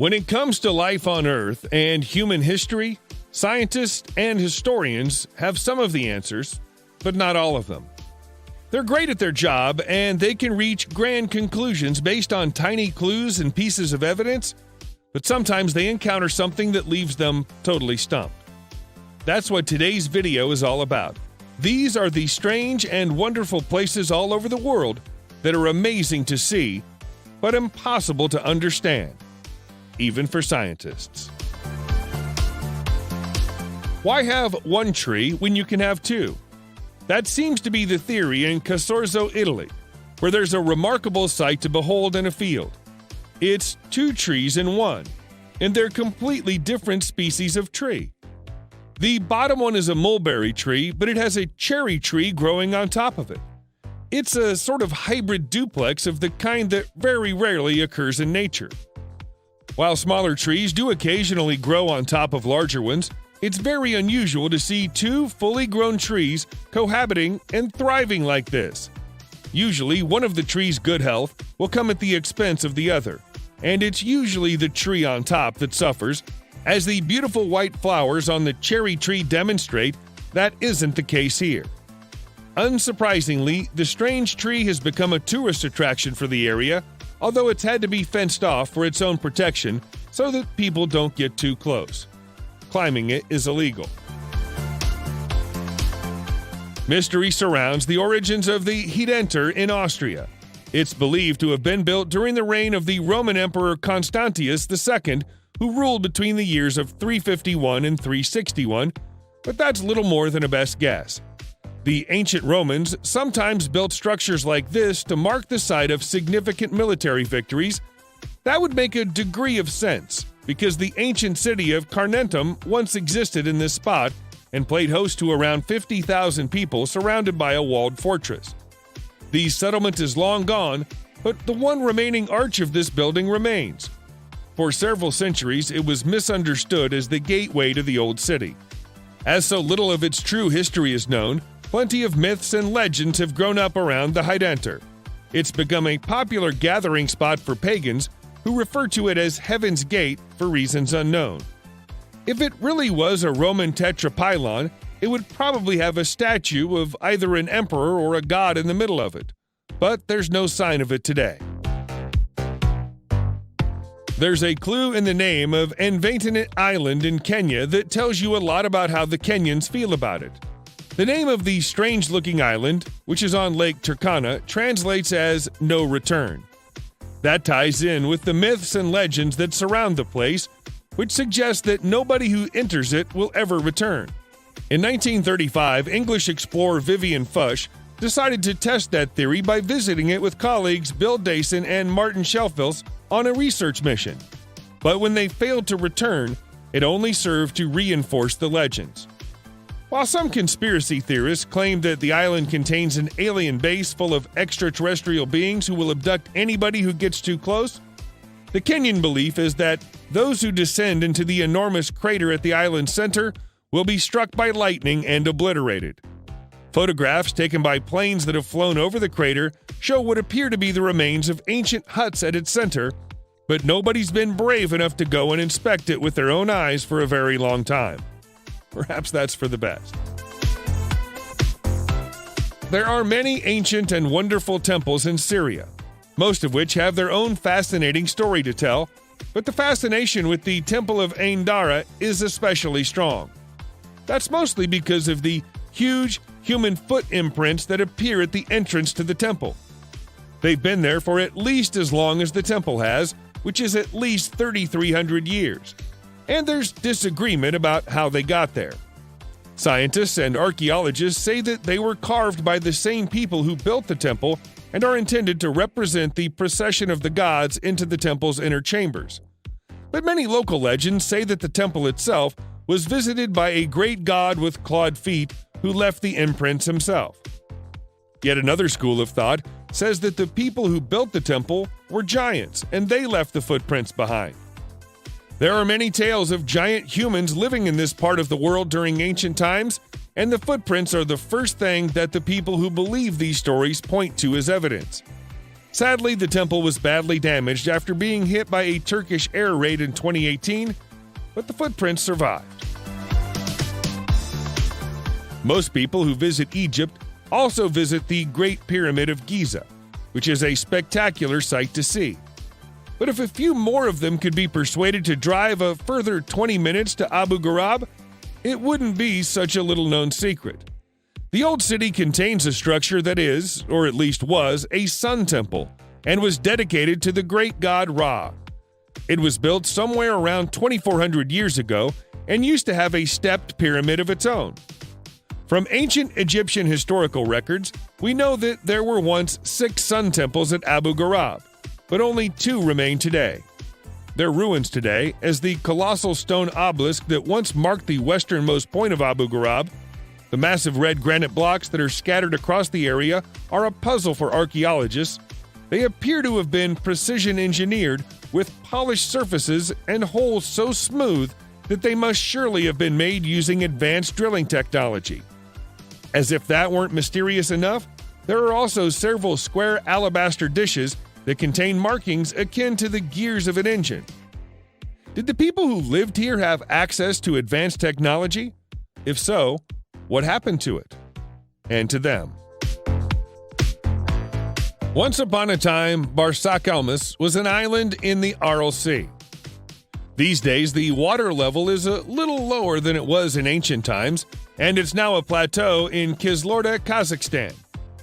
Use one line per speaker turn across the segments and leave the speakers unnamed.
When it comes to life on Earth and human history, scientists and historians have some of the answers, but not all of them. They're great at their job, and they can reach grand conclusions based on tiny clues and pieces of evidence, but sometimes they encounter something that leaves them totally stumped. That's what today's video is all about. These are the strange and wonderful places all over the world that are amazing to see, but impossible to understand, even for scientists. Why have one tree when you can have two? That seems to be the theory in Casorzo, Italy, where there's a remarkable sight to behold in a field. It's two trees in one, and they're completely different species of tree. The bottom one is a mulberry tree, but it has a cherry tree growing on top of it. It's a sort of hybrid duplex of the kind that very rarely occurs in nature. While smaller trees do occasionally grow on top of larger ones, it's very unusual to see two fully grown trees cohabiting and thriving like this. Usually, one of the tree's good health will come at the expense of the other, and it's usually the tree on top that suffers. As the beautiful white flowers on the cherry tree demonstrate, that isn't the case here. Unsurprisingly, the strange tree has become a tourist attraction for the area, although it's had to be fenced off for its own protection so that people don't get too close. Climbing it is illegal. Mystery surrounds the origins of the Hedenter in Austria. It's believed to have been built during the reign of the Roman Emperor Constantius II, who ruled between the years of 351 and 361, but that's little more than a best guess. The ancient Romans sometimes built structures like this to mark the site of significant military victories. That would make a degree of sense, because the ancient city of Carnuntum once existed in this spot and played host to around 50,000 people surrounded by a walled fortress. The settlement is long gone, but the one remaining arch of this building remains. For several centuries, it was misunderstood as the gateway to the old city. As so little of its true history is known, plenty of myths and legends have grown up around the Hedenter. It's become a popular gathering spot for pagans who refer to it as Heaven's Gate for reasons unknown. If it really was a Roman tetrapylon, it would probably have a statue of either an emperor or a god in the middle of it. But there's no sign of it today. There's a clue in the name of Envatinit Island in Kenya that tells you a lot about how the Kenyans feel about it. The name of the strange-looking island, which is on Lake Turkana, translates as no return. That ties in with the myths and legends that surround the place, which suggest that nobody who enters it will ever return. In 1935, English explorer Vivian Fush decided to test that theory by visiting it with colleagues Bill Dayson and Martin Shelfels on a research mission. But when they failed to return, it only served to reinforce the legends. While some conspiracy theorists claim that the island contains an alien base full of extraterrestrial beings who will abduct anybody who gets too close, the Kenyan belief is that those who descend into the enormous crater at the island's center will be struck by lightning and obliterated. Photographs taken by planes that have flown over the crater show what appear to be the remains of ancient huts at its center, but nobody's been brave enough to go and inspect it with their own eyes for a very long time. Perhaps that's for the best. There are many ancient and wonderful temples in Syria, most of which have their own fascinating story to tell, but the fascination with the Temple of Ain Dara is especially strong. That's mostly because of the huge human foot imprints that appear at the entrance to the temple. They've been there for at least as long as the temple has, which is at least 3,300 years. And there's disagreement about how they got there. Scientists and archaeologists say that they were carved by the same people who built the temple and are intended to represent the procession of the gods into the temple's inner chambers. But many local legends say that the temple itself was visited by a great god with clawed feet who left the imprints himself. Yet another school of thought says that the people who built the temple were giants and they left the footprints behind. There are many tales of giant humans living in this part of the world during ancient times, and the footprints are the first thing that the people who believe these stories point to as evidence. Sadly, the temple was badly damaged after being hit by a Turkish air raid in 2018, but the footprints survived. Most people who visit Egypt also visit the Great Pyramid of Giza, which is a spectacular sight to see. But if a few more of them could be persuaded to drive a further 20 minutes to Abu Ghraib, it wouldn't be such a little-known secret. The old city contains a structure that is, or at least was, a sun temple and was dedicated to the great god Ra. It was built somewhere around 2,400 years ago and used to have a stepped pyramid of its own. From ancient Egyptian historical records, we know that there were once 6 sun temples at Abu Ghraib, but only 2 remain today. They're ruins today, as the colossal stone obelisk that once marked the westernmost point of Abu Ghraib, the massive red granite blocks that are scattered across the area, are a puzzle for archaeologists. They appear to have been precision engineered with polished surfaces and holes so smooth that they must surely have been made using advanced drilling technology. As if that weren't mysterious enough, there are also several square alabaster dishes that contain markings akin to the gears of an engine. Did the people who lived here have access to advanced technology? If so, what happened to it? And to them? Once upon a time, Barsakelmes was an island in the Aral Sea. These days, the water level is a little lower than it was in ancient times, and it's now a plateau in Kizilorda, Kazakhstan.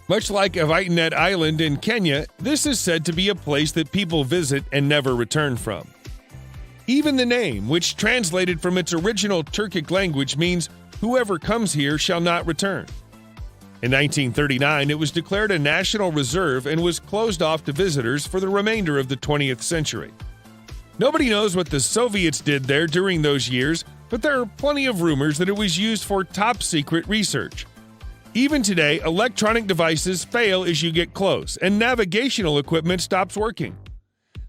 Much like Avitinet Island in Kenya, this is said to be a place that people visit and never return from. Even the name, which translated from its original Turkic language, means whoever comes here shall not return. In 1939, it was declared a national reserve and was closed off to visitors for the remainder of the 20th century. Nobody knows what the Soviets did there during those years, but there are plenty of rumors that it was used for top-secret research. Even today, electronic devices fail as you get close, and navigational equipment stops working.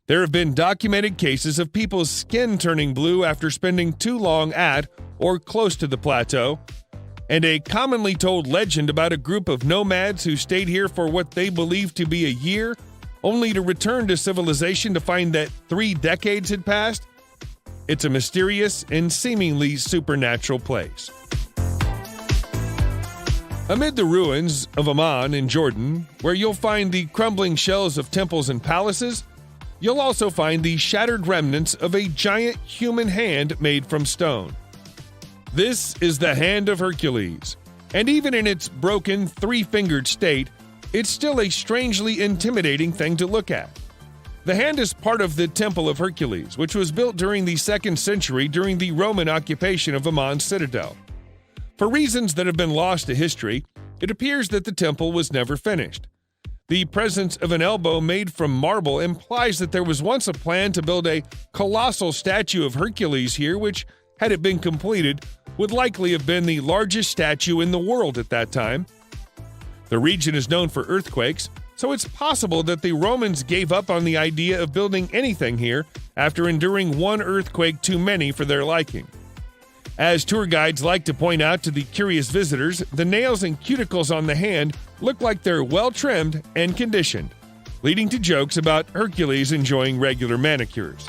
There have been documented cases of people's skin turning blue after spending too long at or close to the plateau, and a commonly told legend about a group of nomads who stayed here for what they believed to be a year, only to return to civilization to find that 3 decades had passed. It's a mysterious and seemingly supernatural place. Amid the ruins of Amman in Jordan, where you'll find the crumbling shells of temples and palaces, you'll also find the shattered remnants of a giant human hand made from stone. This is the Hand of Hercules, and even in its broken, 3-fingered state, it's still a strangely intimidating thing to look at. The hand is part of the Temple of Hercules, which was built during the 2nd century during the Roman occupation of Amman's citadel. For reasons that have been lost to history, it appears that the temple was never finished. The presence of an elbow made from marble implies that there was once a plan to build a colossal statue of Hercules here, which, had it been completed, would likely have been the largest statue in the world at that time. The region is known for earthquakes, so it's possible that the Romans gave up on the idea of building anything here after enduring one earthquake too many for their liking. As tour guides like to point out to the curious visitors, the nails and cuticles on the hand look like they're well-trimmed and conditioned, leading to jokes about Hercules enjoying regular manicures.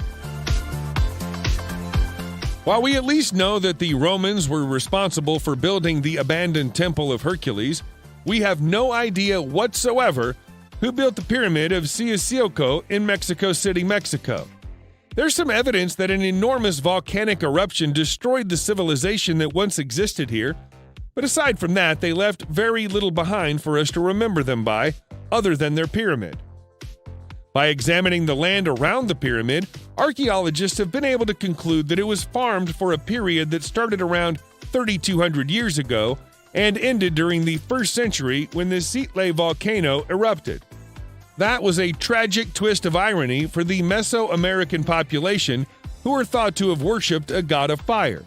While we at least know that the Romans were responsible for building the abandoned Temple of Hercules, we have no idea whatsoever who built the Pyramid of Cihuacoatl in Mexico City, Mexico. There's some evidence that an enormous volcanic eruption destroyed the civilization that once existed here, but aside from that, they left very little behind for us to remember them by, other than their pyramid. By examining the land around the pyramid, archaeologists have been able to conclude that it was farmed for a period that started around 3,200 years ago and ended during the 1st century when the Cele volcano erupted. That was a tragic twist of irony for the Mesoamerican population, who are thought to have worshipped a god of fire.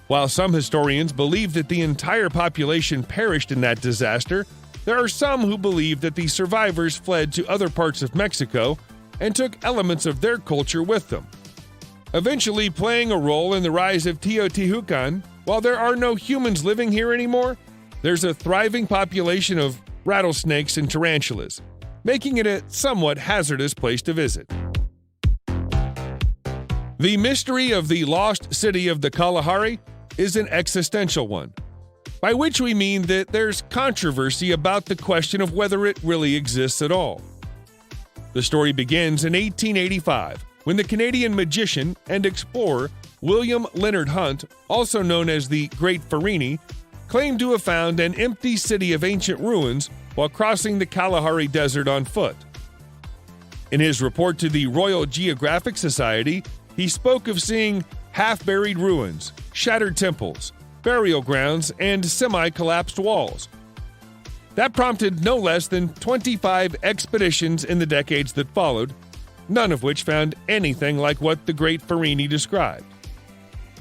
While some historians believe that the entire population perished in that disaster, there are some who believe that the survivors fled to other parts of Mexico and took elements of their culture with them. Eventually playing a role in the rise of Teotihuacan, while there are no humans living here anymore, there's a thriving population of rattlesnakes and tarantulas. making it a somewhat hazardous place to visit. The mystery of the lost city of the Kalahari is an existential one, by which we mean that there's controversy about the question of whether it really exists at all. The story begins in 1885, when the Canadian magician and explorer William Leonard Hunt, also known as the Great Farini, claimed to have found an empty city of ancient ruins while crossing the Kalahari Desert on foot. In his report to the Royal Geographic Society, he spoke of seeing half-buried ruins, shattered temples, burial grounds, and semi-collapsed walls. That prompted no less than 25 expeditions in the decades that followed, none of which found anything like what the Great Farini described.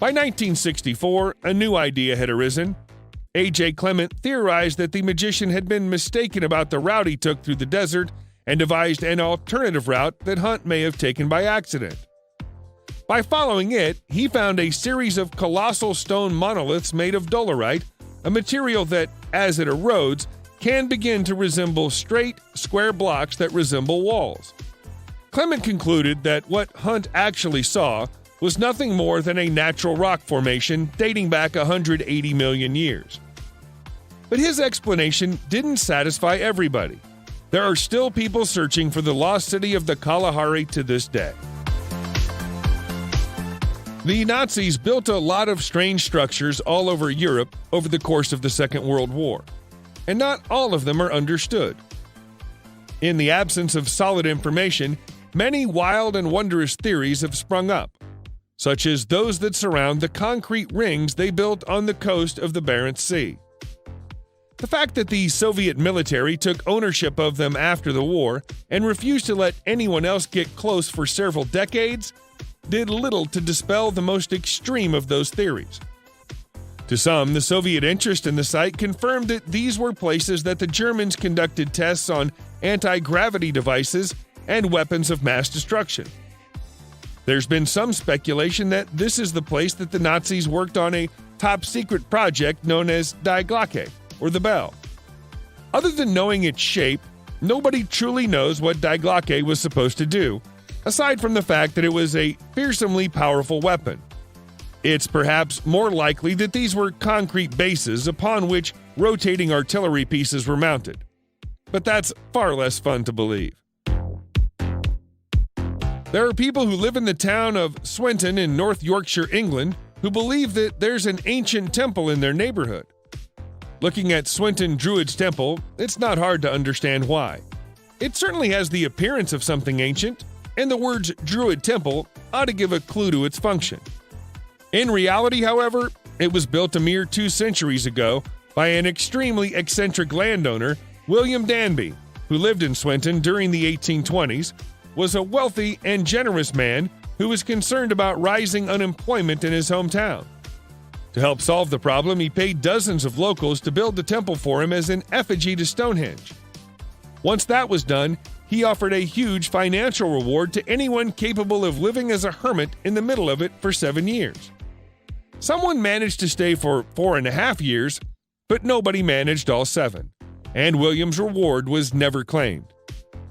By 1964, a new idea had arisen. A.J. Clement theorized that the magician had been mistaken about the route he took through the desert and devised an alternative route that Hunt may have taken by accident. By following it, he found a series of colossal stone monoliths made of dolerite, a material that, as it erodes, can begin to resemble straight, square blocks that resemble walls. Clement concluded that what Hunt actually saw was nothing more than a natural rock formation dating back 180 million years. But his explanation didn't satisfy everybody. There are still people searching for the lost city of the Kalahari to this day. The Nazis built a lot of strange structures all over Europe over the course of the Second World War, and not all of them are understood. In the absence of solid information, many wild and wondrous theories have sprung up, such as those that surround the concrete rings they built on the coast of the Barents Sea. The fact that the Soviet military took ownership of them after the war and refused to let anyone else get close for several decades did little to dispel the most extreme of those theories. To some, the Soviet interest in the site confirmed that these were places that the Germans conducted tests on anti-gravity devices and weapons of mass destruction. There's been some speculation that this is the place that the Nazis worked on a top-secret project known as Die Glocke, or the Bell. Other than knowing its shape, nobody truly knows what Die Glocke was supposed to do, aside from the fact that it was a fearsomely powerful weapon. It's perhaps more likely that these were concrete bases upon which rotating artillery pieces were mounted. But that's far less fun to believe. There are people who live in the town of Swinton in North Yorkshire, England, who believe that there's an ancient temple in their neighborhood. Looking at Swinton Druid's Temple, it's not hard to understand why. It certainly has the appearance of something ancient, and the words Druid Temple ought to give a clue to its function. In reality, however, it was built a mere 2 centuries ago by an extremely eccentric landowner, William Danby, who lived in Swinton during the 1820s, was a wealthy and generous man who was concerned about rising unemployment in his hometown. To help solve the problem, he paid dozens of locals to build the temple for him as an effigy to Stonehenge. Once that was done, he offered a huge financial reward to anyone capable of living as a hermit in the middle of it for 7 years. Someone managed to stay for 4.5 years, but nobody managed all 7, and William's reward was never claimed.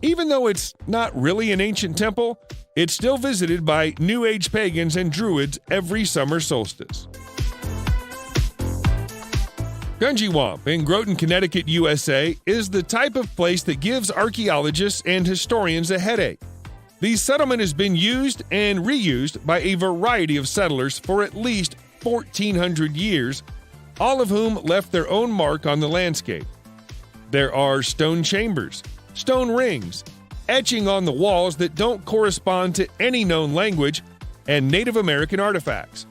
Even though it's not really an ancient temple, it's still visited by New Age pagans and Druids every summer solstice. Gunjiwamp in Groton, Connecticut, USA, is the type of place that gives archaeologists and historians a headache. The settlement has been used and reused by a variety of settlers for at least 1,400 years, all of whom left their own mark on the landscape. There are stone chambers, stone rings, etching on the walls that don't correspond to any known language, and Native American artifacts.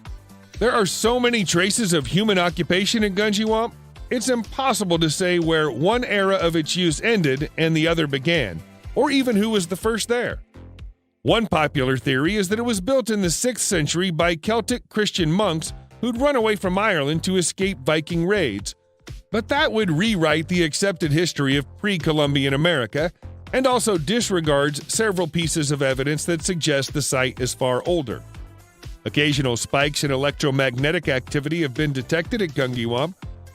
There are so many traces of human occupation in Gunjiwamp, it's impossible to say where one era of its use ended and the other began, or even who was the first there. One popular theory is that it was built in the 6th century by Celtic Christian monks who'd run away from Ireland to escape Viking raids, but that would rewrite the accepted history of pre-Columbian America and also disregards several pieces of evidence that suggest the site is far older. Occasional spikes in electromagnetic activity have been detected at Gunjiwamp,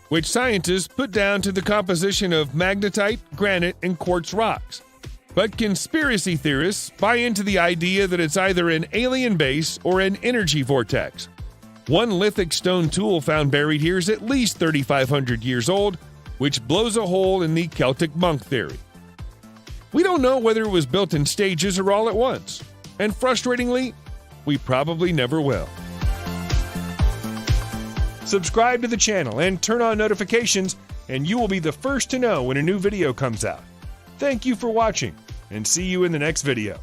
which scientists put down to the composition of magnetite, granite, and quartz rocks. But conspiracy theorists buy into the idea that it's either an alien base or an energy vortex. One lithic stone tool found buried here is at least 3,500 years old, which blows a hole in the Celtic monk theory. We don't know whether it was built in stages or all at once, and frustratingly, we probably never will.
Subscribe to the channel and turn on notifications, and you will be the first to know when a new video comes out. Thank you for watching, and see you in the next video.